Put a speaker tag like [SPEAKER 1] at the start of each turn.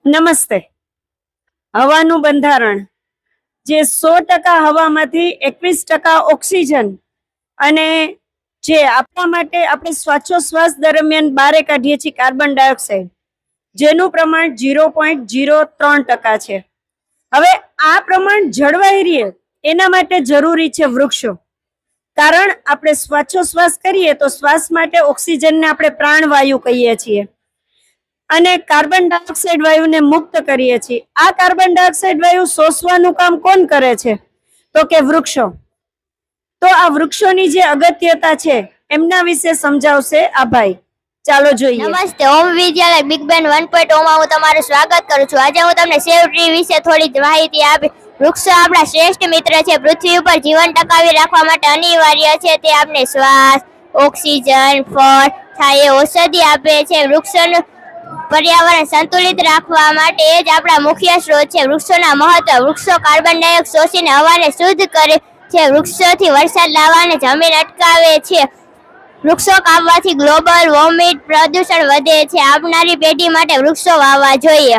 [SPEAKER 1] નમસ્તે. હવાનું બંધારણ જે 100% હવામાંથી 21% ઓક્સિજન અને જે આપણા માટે આપણે શ્વાસોશ્વાસ દરમિયાન બહાર કાઢીએ છીએ કાર્બન ડાયોક્સાઇડ, જેનું પ્રમાણ 0.03% છે. હવે આ પ્રમાણ જળવાઈ રહે એના માટે જરૂરી છે વૃક્ષો. કારણ આપણે શ્વાસોશ્વાસ કરીએ તો શ્વાસ માટે ઓક્સિજનને આપણે પ્રાણવાયુ કહીએ છીએ અને કાર્બન ડાયોક્સાઇડ વાયુને મુક્ત કરીએ છીએ. આ કાર્બન ડાયોક્સાઇડ વાયુ શોષવાનું કામ કોણ કરે છે? તો કે વૃક્ષો. તો આ વૃક્ષોની જે અગત્યતા છે એમના વિશે સમજાવશે આ ભાઈ. ચાલો જોઈએ.
[SPEAKER 2] નમસ્તે. ઓમ વિદ્યાલય બિગ બેન 1.0 માં હું તમારું સ્વાગત કરું છું. આજે હું તમને સેવ ટ્રી વિશે થોડી માહિતી આપી. વૃક્ષો આપણા શ્રેષ્ઠ મિત્ર છે. પૃથ્વી ઉપર જીવન ટકાવી રાખવા માટે અનિવાર્ય છે. તે આપણે શ્વાસ, ઓક્સિજન, ફળ, છાંયો, ઔષધિ આપે છે. વૃક્ષોનું પર્યાવરણ સંતુલિત રાખવા માટે એ જ આપણા મુખ્ય સ્ત્રોત છે. વૃક્ષોના મહત્વ: વૃક્ષો કાર્બન ડાયોક્સાઇડ શોષીને હવાને શુદ્ધ કરે છે. વૃક્ષોથી વરસાદ લાવવાને જમીન અટકાવે છે. વૃક્ષો કાપવાથી ગ્લોબલ વોર્મિંગ પ્રદૂષણ વધે છે. આવનારી પેઢી માટે વૃક્ષો વાવવા જોઈએ.